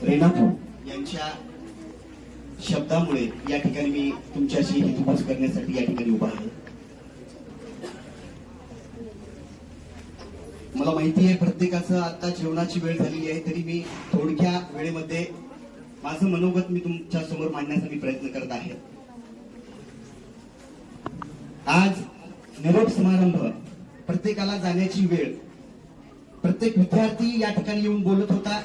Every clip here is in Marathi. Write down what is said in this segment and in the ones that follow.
रेणापूर यांच्या शब्दामुळे या ठिकाणी मी तुमच्याशी हितगुज करण्यासाठी या ठिकाणी उभा आहे. मला माहिती आहे प्रत्येकाचं आता जेवणाची वेळ झालेली आहे, तरी मी थोडक्या वेळेमध्ये माझं मनोगत मी तुमच्या समोर मांडण्याचा मी प्रयत्न करत आहे. आज निरोप समारंभ, प्रत्येकाला जाण्याची वेळ. प्रत्येक विद्यार्थी या ठिकाणी येऊन बोलत होता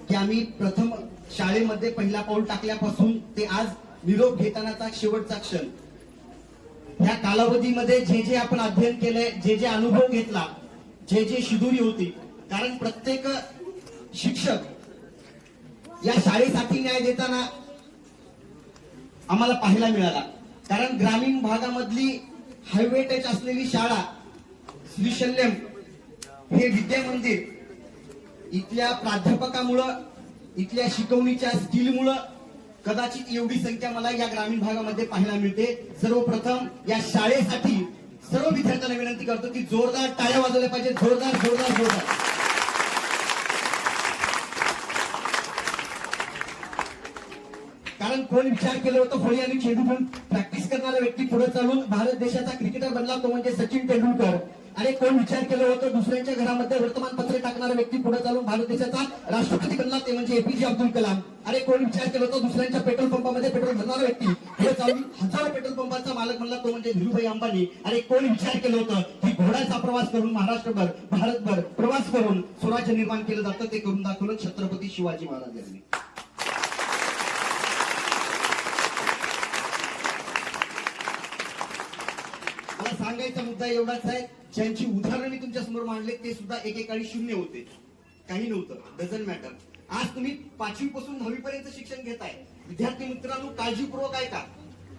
की आम्ही प्रथम शाळेमध्ये पहिला पाऊल टाकल्यापासून ते आज निरोप घेतानाचा शेवटचा क्षण, या कालावधीमध्ये जे जे आपण अध्ययन केलंय, जे जे अनुभव घेतला, जे जे शिदुरी होती, कारण प्रत्येक शिक्षक या शाळेसाठी न्याय देताना आम्हाला पाहायला मिळाला. कारण ग्रामीण भागामधली हायवे टच असलेली शाळा श्री शल्यम हे विद्या मंदिर, इथल्या प्राध्यापकामुळं, इथल्या शिकवणीच्या स्किलमुळं कदाचित एवढी संख्या मला या ग्रामीण भागामध्ये पाहायला मिळते. सर्वप्रथम या शाळेसाठी सर्व विद्यार्थ्यांना विनंती करतो की जोरदार टाळ्या वाजवल्या पाहिजे. जोरदार जोरदार जोरदार. कारण कोण विचार केलं होतं फळी आणि चेंडू घेऊन प्रॅक्टिस करणारा व्यक्ती पुढे चालून भारत देशाचा क्रिकेटर बनला तो म्हणजे सचिन तेंडुलकर. आणि कोण विचार केलं होतं दुसऱ्यांच्या घरामध्ये वर्तमानपत्रे टाकणारा व्यक्ती पुढे चालून भारत देशाचा राष्ट्रपती बनला ते म्हणजे एपीजे अब्दुल कलाम. अरे कोण विचार केलं होतं दुसऱ्यांच्या पेट्रोल पंपामध्ये पेट्रोल भरणारा व्यक्ती पुढे चालून हजारो पेट्रोल पंपाचा मालक बनला तो म्हणजे धीरूभाई अंबानी. अरे कोण विचार केलं होतं की घोड्याचा प्रवास करून महाराष्ट्रभर भारतभर प्रवास करून स्वराज्य निर्माण केलं जातं ते करून दाखवलं छत्रपती शिवाजी महाराज यांनी. मला सांगायचा मुद्दा एवढाच आहे, ज्यांची उदाहरणं मी तुमच्या समोर मांडले ते सुद्धा एकेकाळी शून्य होते, काही नव्हतं. Doesn't matter. आज तुम्ही 5वी पासून 10वी पर्यंत शिक्षण घेताय. विद्यार्थी मित्रांनो काळजीपूर्वक ऐका.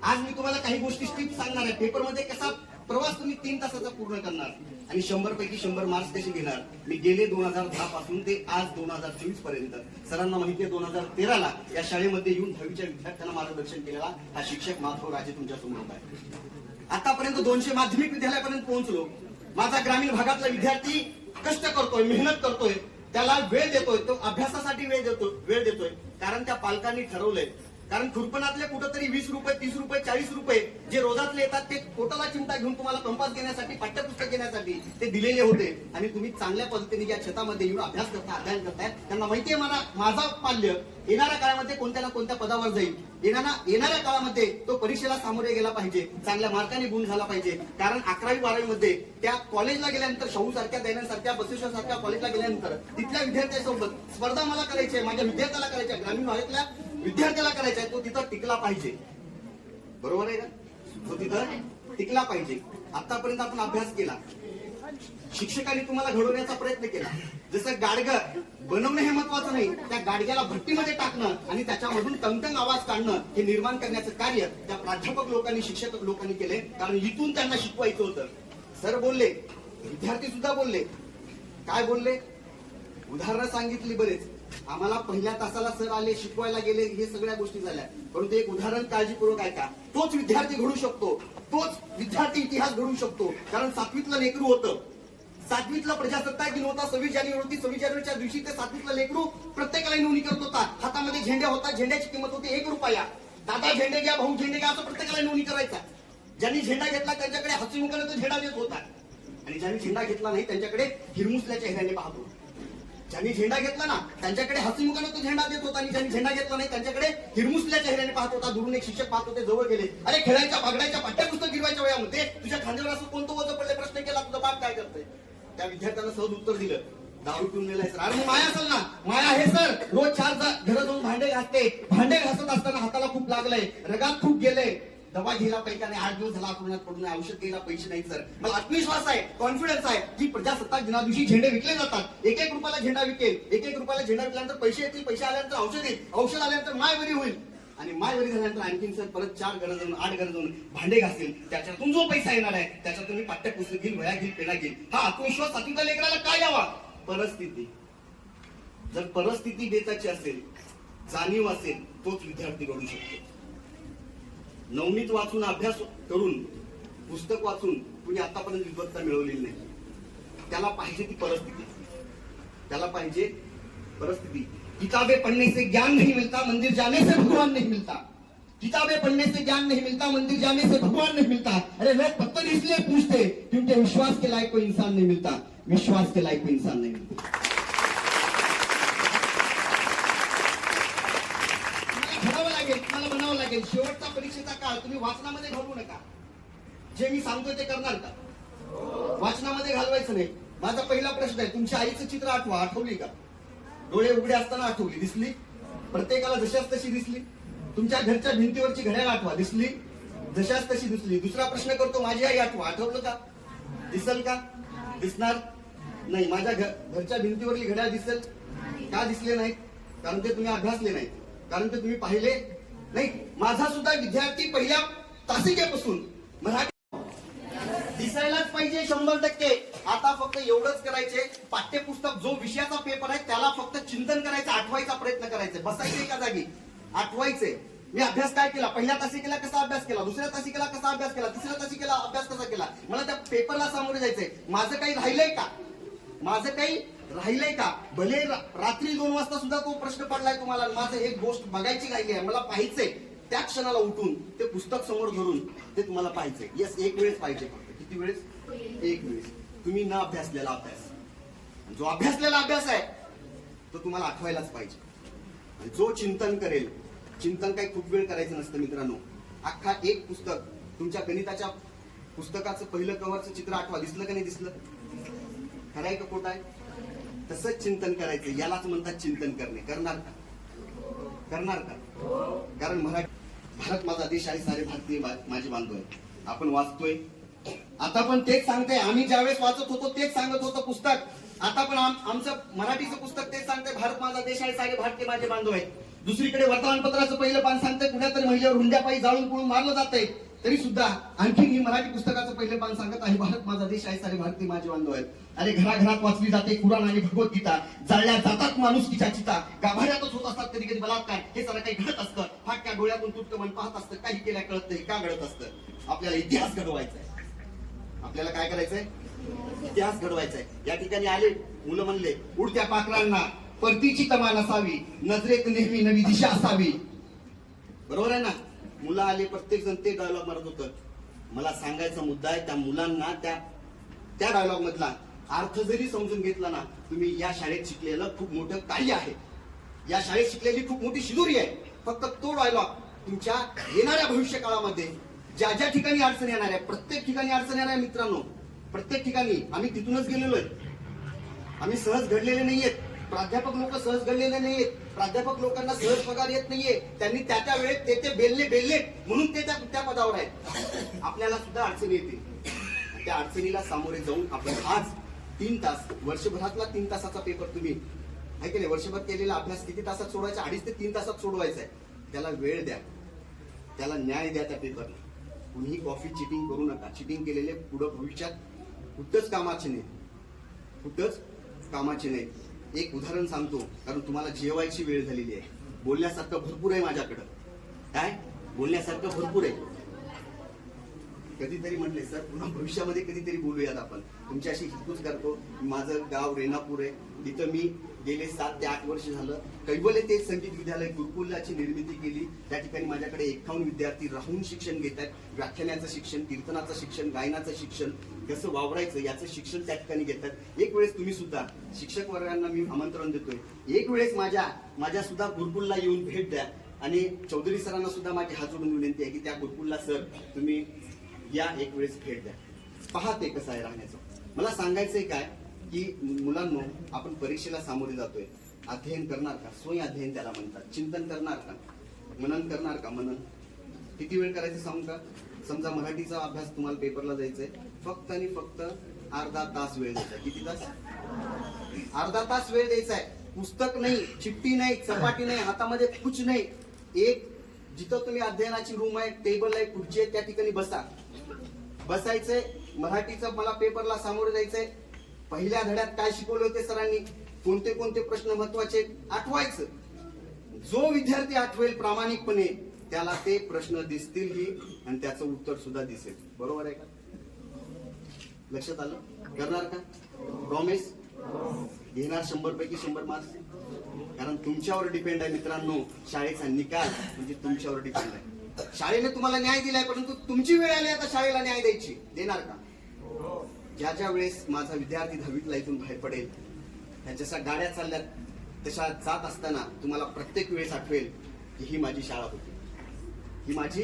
आज मी तुम्हाला काही गोष्टी टिप्स सांगणार आहे. पेपरमध्ये कसा प्रवास तुम्ही 3 तासाचा पूर्ण करणार आणि 100 पैकी 100 मार्क्स कसे घेणार. मी गेले 2010 पासून ते आज 2024 पर्यंत, सरांना माहिती आहे 2013 ला या शाळेमध्ये येऊन 10वीच्या विद्यार्थ्यांना मार्गदर्शन केलेला हा शिक्षक माधव राजे तुमच्या समोर आहे. आतापर्यंत 200 माध्यमिक विद्यालयापर्यंत पोहोचलो. माझा ग्रामीण भागातला विद्यार्थी कष्ट करतोय, मेहनत करतोय, त्याला वेळ देतोय, तो अभ्यासासाठी वेळ देतोय. कारण त्या पालकांनी ठरवलंय. कारण खुरपणातले कुठंतरी 20 रुपये, 30 रुपये, 40 रुपये जे रोजातले येतात ते पोटाला चिमटा घेऊन तुम्हाला कंपास घेण्यासाठी, पाठ्यपुस्तक घेण्यासाठी ते दिलेले होते. आणि तुम्ही चांगल्या पद्धतीने या छतामध्ये येऊन अभ्यास करता, अध्ययन करताय. त्यांना माहितीये माझा पाल्य येणाऱ्या काळामध्ये कोणत्या ना कोणत्या पदावर जाईल. येणाऱ्या काळामध्ये तो परीक्षेला सामोरे गेला पाहिजे, चांगल्या मार्काने गुण झाला पाहिजे. कारण 11वी 12वी मध्ये त्या कॉलेजला गेल्यानंतर, शाहू सारख्या, दैनंदसारख्या, बसवेश्वर सारख्या कॉलेजला गेल्यानंतर तिथल्या विद्यार्थ्यांसोबत स्पर्धा मला करायची आहे, माझ्या विद्यार्थ्याला करायची आहे, ग्रामीण भागातल्या विद्यार्थ्याला करायचा आहे. तो तिथं टिकला पाहिजे. बरोबर आहे का? तो तिथं टिकला पाहिजे. आतापर्यंत आपण अभ्यास केला, शिक्षकांनी तुम्हाला घडवण्याचा प्रयत्न केला. जसं गाडगं बनवणं हे महत्वाचं नाही, त्या गाडग्याला भट्टीमध्ये टाकणं आणि त्याच्यामधून टंगटंग आवाज काढणं हे निर्माण करण्याचं कार्य त्या प्राध्यापक लोकांनी, शिक्षक लोकांनी केले. कारण इथून त्यांना शिकवायचं होतं. सर बोलले, विद्यार्थी सुद्धा बोलले. काय बोलले? उदाहरणं सांगितली बरेच. आम्हाला पहिल्या तासाला सर आले, शिकवायला गेले, हे सगळ्या गोष्टी झाल्या. परंतु एक उदाहरण काळजीपूर्वक ऐका. तोच विद्यार्थी घडू शकतो, तोच विद्यार्थी इतिहास घडू शकतो. कारण 7वीतलं लेकरू होतं, 7वीतला प्रजासत्ताक दिन होता, 26 जानेवारी होती. 26 जानेवारीच्या दिवशी ते 7वीतला लेकरू प्रत्येकाला नोंदणी करत होता. हातामध्ये झेंडे होता, झेंड्याची किंमत होती 1 रुपया. दादा झेंडे घ्या, भाऊ झेंडे घ्या, असं प्रत्येकाला नोंदणी करायचा. ज्यांनी झेंडा घेतला त्यांच्याकडे हसमुखाने तो झेंडा देत होता आणि ज्यांनी झेंडा घेतला नाही त्यांच्याकडे हिरमुसल्याच्या चेहऱ्याने पाहतो. ज्यांनी झेंडा घेतला ना त्यांच्याकडे हसमुखाने तो झेंडा देत होता आणि ज्यांनी झेंडा घेतला नाही त्यांच्याकडे हिरमुसल्या चेहऱ्याने पाहत होता. दुरून एक शिक्षक पाहत होते, जवळ गेले. अरे खेळायच्या, बागडायच्या, पाठ्यपुस्तक गिरवायच्या वयामध्ये तुझ्या खांद्यावर असं कोणतं वजन पडले? प्रश्न केला, तुझा बाप काय करतोय? त्या विद्यार्थ्यानं सहज उत्तर दिलं, दारू पिऊन नेलाय सर. अरे माया असेल ना, माया आहे सर. रोज 4 घरं जाऊन भांडे घासते, भांडे घासत असताना हाताला खूप लागलंय, रगात खूप गेले, दवा घ्यायला पैसे नाही, 8 दिवस झाला आतुरणात पडून, औषध घ्यायला पैसे नाही सर. मला आत्मविश्वास आहे, कॉन्फिडन्स आहे की प्रजासत्ताक दिना दिवशी झेंडे विकले जातात. 1-1 रुपयाला झेंडा विकेल, 1-1 रुपयाला झेंडा विकल्यानंतर पैसे येतील, पैसे आल्यानंतर औषध येईल, औषध आल्यानंतर माय बरी होईल आणि माय बरी झाल्यानंतर आणखीन सर परत 4 घरं जाऊन 8 घरं जाऊन भांडे घासतील. त्याच्यातून जो पैसा येणार आहे त्याच्यातून मी पाठ्यपुस्तक घेईल, वह्या घेईल, पेना घेईल. हा आत्मविश्वास 7वीच्या लेकराला काय यावा? परिस्थिती. जर परिस्थिती बेताची असेल, जाणीव असेल, तोच विद्यार्थी घडू शकतो. नवनीत वाचून, अभ्यास करून, पुस्तक वाचून कुणी आतापर्यंत विद्वत्ता मिळवलेली नाही. त्याला पाहिजे ती परिस्थिती, त्याला पाहिजे परिस्थिती. किताबें पढ़ने से ज्ञान नहीं मिलता, मंदिर जाने से भगवान नहीं मिलता। किताबें पढ़ने से ज्ञान नहीं मिलता, मंदिर जाने से भगवान नहीं मिलता। अरे लोग पत्थर इसलिए पूछते क्योंकि विश्वास के लायक कोई इंसान नहीं मिलता, विश्वास के लायक कोई इंसान नहीं मिलता। मला म्हणावं लागेल शेवटचा परीक्षेचा काळ तुम्ही वाचनामध्ये घालवू नका। जे मी सांगतोय ते करणार का? वाचनामध्ये घालवायचं नाही। माझा पहिला प्रश्न आहे, तुमच्या आईचं चित्र आठवा, आठवली का? डोळे उघडे असताना आठवली, दिसली? प्रत्येकाला जशाच तशी दिसली? तुमच्या घरच्या भिंतीवरची घड्याळ आठवा, दिसली? जशाच तशी दिसली? दुसरा प्रश्न करतो, माझी आई आठवा, आठवलं का? दिसल का? दिसणार नाही। माझ्या घरच्या भिंतीवरली घड्याळ दिसेल का? दिसले नाही, कारण ते तुम्ही अभ्यासले नाही, कारण ते तुम्ही पाहिले नाही। माझा सुद्धा विद्यार्थी पहिल्या तासिकेपासून मराठी दिसायलाच पाहिजे 100%। आता फक्त एवढंच करायचे, पाठ्यपुस्तक जो विषयाचा पेपर आहे त्याला फक्त चिंतन करायचं, आठवायचा प्रयत्न करायचा, बसायचे एका जागी, आठवायचे। मी अभ्यास काय केला, पहिल्या तासिकेला कसा अभ्यास केला, दुसऱ्या तासिकेला कसा अभ्यास केला, तिसऱ्या तासिकेला अभ्यास कसा केला, मला त्या पेपरला सामोरे जायचंय। माझं काही राहिलंय का? माझं काही राहिलंय का? भले रात्री 2 वाजता सुद्धा तो प्रश्न पडलाय तुम्हाला, माझं एक गोष्ट बघायची राहिली आहे, मला पाहायचंय, त्या क्षणाला उठून ते पुस्तक समोर धरून ते तुम्हाला पाहायचंय। यस, एक वेळेस पाहिजे फक्त। किती वेळेस? एक वेळेस। तुम्ही न अभ्यासलेला अभ्यास, जो अभ्यासलेला अभ्यास आहे तो तुम्हाला आठवायलाच पाहिजे। आणि जो चिंतन करेल, चिंतन काही खूप वेळ करायचं नसतं मित्रांनो। अख्खा एक पुस्तक, तुमच्या गणिताच्या पुस्तकाचं पहिलं कव्हरचं चित्र आठवा, दिसलं का नाही दिसलं? खरंय का खोटं आहे? तसंच चिंतन करायचं, यालाच म्हणतात चिंतन करणे। करणार का? करणार का? कारण भारत माझा देश आहे, सारे भारतीय माझे बांधव आहे। आपण वाचतोय, आता पण तेच सांगते, आम्ही ज्यावेळेस वाचत होतो तेच सांगत होतं पुस्तक, आता पण आमचं मराठीचं पुस्तक तेच सांगते, भारत माझा देश आहे, सारे भारतीय माझे बांधव आहेत। दुसरीकडे वर्तमानपत्राचं पहिलं पान सांगते पुण्यातल्या महिलेवर हुंड्यापायी जाळून पळून मारलं जातंय, तरी सुद्धा आणखी ही मराठी पुस्तकाचं पहिलं पान सांगत आहे, भारत माझा देश आहे, सारे भारतीय माझे बांधव आहेत। अरे घराघरात वाचली जाते कुराण आणि भगवद्गीता, जाळल्या जातात माणुसकीच्या चिता, गाभाऱ्यातच होत असतात कधी कधी बलात्कार, हे सारं काही घडत असतं, फाटक्या डोळ्यातून तुटकं मन पाहत असतं, काही केल्या कळत नाही, का घडत असतं? आपल्याला इतिहास घडवायचा आहे। आपल्याला काय करायचंय? इतिहास घडवायचा आहे। या ठिकाणी आले मुलं म्हणले, उडत्या पाखरांना परतीची तमा नसावी, नजरेत नेहमी नवी दिशा असावी। बरोबर आहे ना? मुलं आले, प्रत्येक जण ते डायलॉग मारत होतं। मला सांगायचा मुद्दा आहे, त्या मुलांना त्या डायलॉग मधला अर्थ जरी समजून घेतला ना, तुम्ही या शाळेत शिकलेलं खूप मोठं कार्य आहे, या शाळेत शिकलेली खूप मोठी शिदोरी आहे। फक्त तो डायलॉग तुमच्या येणाऱ्या भविष्य काळामध्ये ज्या ज्या ठिकाणी अडचण येणार आहे, प्रत्येक ठिकाणी अडचण येणार आहे मित्रांनो, प्रत्येक ठिकाणी आम्ही तिथूनच गेलेलो आहे। आम्ही सहज घडलेले नाहीयेत, प्राध्यापक लोक सहज घडलेले नाहीयेत, प्राध्यापक लोकांना सहज पगार येत नाहीये, त्यांनी त्या वेळेत ते बेलले म्हणून ते त्या पदावर आहेत। आपल्याला सुद्धा अडचणी येतील, त्या अडचणीला सामोरे जाऊन आपण आज 3 तास, वर्षभरातला 3 तासाचा पेपर तुम्ही आहे की नाही, वर्षभर केलेला अभ्यास किती तासात सोडवायचा? 2.5 ते 3 तासात सोडवायचा आहे। त्याला वेळ द्या, त्याला न्याय द्या त्या पेपरला। कुणीही कॉफी चिटिंग करू नका, चिटिंग केलेले पुढं भविष्यात कुठंच कामाचे नाही, कुठंच कामाचे नाही। एक उदाहरण सांगतो, कारण तुम्हाला जेवायची वेळ झालेली आहे, बोलण्यासारखं भरपूर आहे माझ्याकडं, काय बोलण्यासारखं भरपूर आहे। कधीतरी म्हणले सर पुन्हा भविष्यामध्ये कधीतरी बोलूयात आपण, तुमच्याशी हितगुज करतो। माझं गाव रेणापूर आहे, तिथं मी गेले 7 ते 8 वर्ष झालं कैवल्य तेज संगीत विद्यालय गुरुकुलाची निर्मिती केली। त्या ठिकाणी माझ्याकडे 51 विद्यार्थी राहून शिक्षण घेत आहेत, व्याख्यानाचं शिक्षण, कीर्तनाचं शिक्षण, गायनाचं शिक्षण, कसं वावरायचं याचं शिक्षण त्या ठिकाणी घेतात। एक वेळेस तुम्ही सुद्धा शिक्षक वर्गांना मी आमंत्रण देतोय, एक वेळेस माझ्या सुद्धा गुरुकुलला येऊन भेट द्या। आणि चौधरी सरांना सुद्धा माझी हात जोडून विनंती आहे की त्या गुरुकुलला सर तुम्ही या, एक वेळेस भेट द्या, पहा ते कसं आहे राहण्याचं। मला सांगायचंय काय की मुलांनो, आपण परीक्षेला सामोरे जातोय, अध्ययन करणार का? स्वयं अध्ययन त्याला म्हणतात। चिंतन करणार का? मनन करणार का? मनन किती वेळ करायचं सांगू का? समजा मराठीचा अभ्यास तुम्हाला पेपरला जायचंय, फक्त आणि फक्त अर्धा तास वेळ द्यायचा। किती तास? अर्धा तास वेळ द्यायचा आहे। पुस्तक नाही, चिठ्ठी नाही, चपाटी नाही, हातामध्ये कुछ नाही, एक जिथं तुम्ही अध्ययनाची रूम आहे, टेबल आहे, खुर्ची आहे, त्या ठिकाणी बसायचंय। मराठीचं मला पेपरला सामोरे जायचंय, पहिल्या धड्यात काय शिकवले होते सरांनी, कोणते कोणते प्रश्न महत्वाचे आठवायचं। जो विद्यार्थी आठवेल प्रामाणिकपणे त्याला ते प्रश्न दिसतीलही आणि त्याचं उत्तर सुद्धा दिसेल। बरोबर आहे का? लक्षात आलं? करणार का? प्रॉमिस? घेणार 100 पैकी 100 मार्क्स? कारण तुमच्यावर डिपेंड आहे मित्रांनो. शाळेचा निकाल म्हणजे तुमच्यावर डिपेंड आहे. शाळेने तुम्हाला न्याय दिलाय, परंतु तुमची वेळ आली आता शाळेला न्याय द्यायची. देणार का? ज्या वेळेस माझा विद्यार्थी 10वीतला इथून बाहेर पडेल, त्या जशा गाड्या चालल्यात तशा जात असताना तुम्हाला प्रत्येक वेळेस आठवेल की ही माझी शाळा होती, ही माझी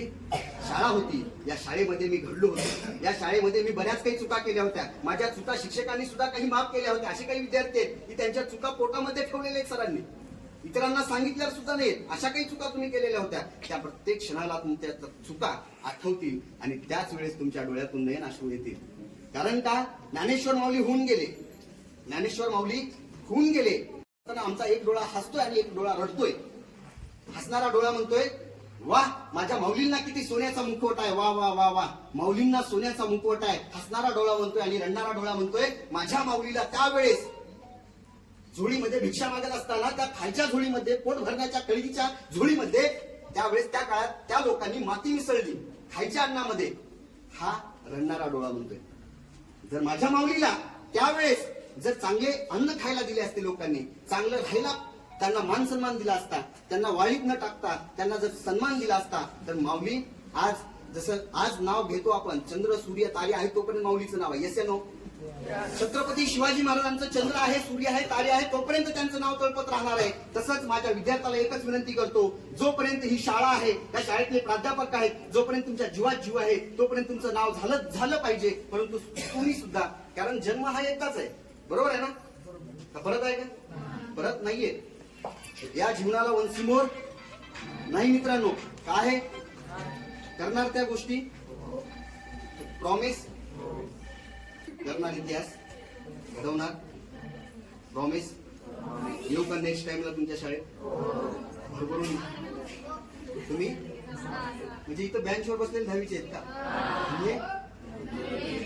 शाळा होती. या शाळेमध्ये मी घडलो होतो. या शाळेमध्ये मी बऱ्याच काही चुका केल्या होत्या. माझ्या चुका शिक्षकांनी सुद्धा काही माफ केल्या होत्या. असे काही विद्यार्थी आहेत की त्यांच्या चुका पोटामध्ये ठेवलेल्या आहेत सरांनी, इतरांना सांगितल्या सुद्धा नाहीत. अशा काही चुका तुम्ही केलेल्या होत्या. त्या प्रत्येक क्षणाला तुमच्या चुका आठवतील आणि त्याच वेळेस तुमच्या डोळ्यातून नयन अश्रू येतील. कारण का? ज्ञानेश्वर माऊली होऊन गेले. ज्ञानेश्वर माऊली होऊन गेले. आमचा एक डोळा हसतोय आणि एक डोळा रडतोय. हसणारा डोळा म्हणतोय वा, माझ्या माऊलींना किती सोन्याचा मुखवट आहे, वा वा वा वा, माऊलींना सोन्याचा मुखवट आहे. हसणारा डोळा म्हणतोय आणि रडणारा डोळा म्हणतोय माझ्या माऊलीला त्यावेळेस झोळीमध्ये भिक्षा मागत असताना, त्या खायच्या झोळीमध्ये, पोट भरण्याच्या कळीच्या झोळीमध्ये, त्यावेळेस त्या काळात त्या लोकांनी माती मिसळली खायच्या अन्नामध्ये. हा रडणारा डोळा म्हणतोय. जर माझ्या माऊलीला त्यावेळेस जर चांगले अन्न खायला दिले असते, लोकांनी चांगलं राहायला त्यांना मान सन्मान दिला असता, त्यांना वाळीत न टाकता त्यांना जर सन्मान दिला असता, तर माऊली आज, जसं आज नाव घेतो आपण, चंद्र सूर्य तारे आहे तोपर्यंत माऊलीचं नाव आहे. येस या नो? छत्रपती शिवाजी महाराजांचं चंद्र आहे, सूर्य आहे, तारे आहे, तोपर्यंत त्यांचं नाव तळपत राहणार आहे. तसंच माझ्या विद्यार्थ्याला एकच विनंती करतो, जोपर्यंत ही शाळा आहे, त्या शाळेतले प्राध्यापक आहेत, जोपर्यंत तुमच्या जीवात जीव आहे, तोपर्यंत तुमचं नाव झालं पाहिजे. परंतु तुम्ही सुद्धा, कारण जन्म हा एकदाच आहे, बरोबर आहे ना? का परत आहे का? परत नाहीये. या जीवनाला वंसिमोर नाही मित्रांनो. काय आहे? करणार त्या गोष्टी, प्रॉमिस करणार, इतिहास घडवणार, प्रॉमिस. येऊ का नेक्स्ट टाइमला तुमच्या शाळेत? भरभरून तुम्ही म्हणजे इथं बेंचवर बसलेले 10वीचे आहेत का? म्हणजे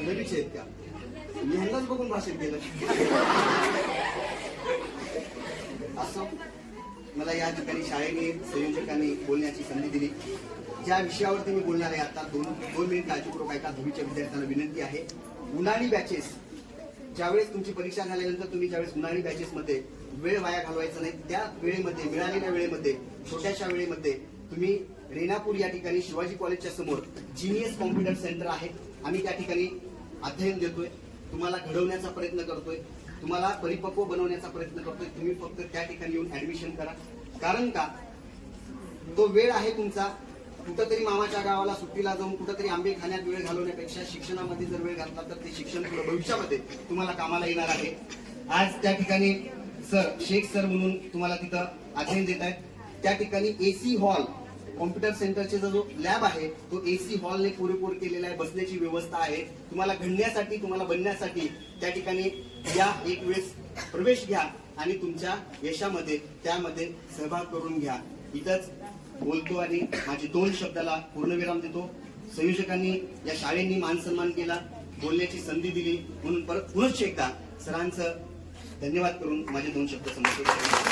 9वीचे आहेत का? मी ह्यांनाच बघून भाषण केलं. असं मला या ठिकाणी शाळेने, संयोजकांनी बोलण्याची संधी दिली. ज्या विषयावरती मी बोलणार आहे आता, दोन मिनिट काळजीपूर्वक ऐका. 10वीच्या विद्यार्थ्यांना विनंती आहे, उन्हाळी बॅचेस, ज्यावेळेस तुमची परीक्षा झाल्यानंतर तुम्ही ज्यावेळेस उन्हाळी बॅचेसमध्ये वेळ वाया घालवायचा नाही. त्या वेळेमध्ये, मिळालेल्या वेळेमध्ये, छोट्याशा वेळेमध्ये तुम्ही रेणापूर या ठिकाणी शिवाजी कॉलेजच्या समोर जीनियस कॉम्प्युटर सेंटर आहे. आम्ही त्या ठिकाणी अध्ययन देतोय, तुम्हाला घडवण्याचा प्रयत्न करतोय, तुम्हाला परिपक्व बनवण्याचा प्रयत्न करतोय. तुम्ही फक्त त्या ठिकाणी येऊन ऍडमिशन करा. कारण का? तो वेळ आहे तुमचा. कुठंतरी मामाच्या गावाला सुट्टीला जाऊन कुठंतरी आंबे खाण्यात वेळ घालवण्यापेक्षा शिक्षणामध्ये जर वेळ घातला तर ते शिक्षण पुढे भविष्यामध्ये तुम्हाला कामाला येणार आहे. आज त्या ठिकाणी शेख सर म्हणून तुम्हाला तिथं अध्ययन देत आहेत. त्या ठिकाणी एसी हॉल, कॉम्प्युटर सेंटरचा जो लॅब आहे तो एसी हॉलने पुरेपूर केलेला आहे. बसण्याची व्यवस्था आहे. तुम्हाला घडण्यासाठी, तुम्हाला बनण्यासाठी त्या ठिकाणी या, एक वेळेस प्रवेश घ्या आणि तुमच्या यशामध्ये, त्यामध्ये सहभाग करून घ्या. इथंच बोलतो आणि माझे 2 शब्दाला पूर्णविराम देतो. संयोजकांनी, या शाळेंनी मान सन्मान केला, बोलण्याची संधी दिली, म्हणून पुनश्च एकदा सरांचं धन्यवाद करून माझे 2 शब्द समाप्त करतो.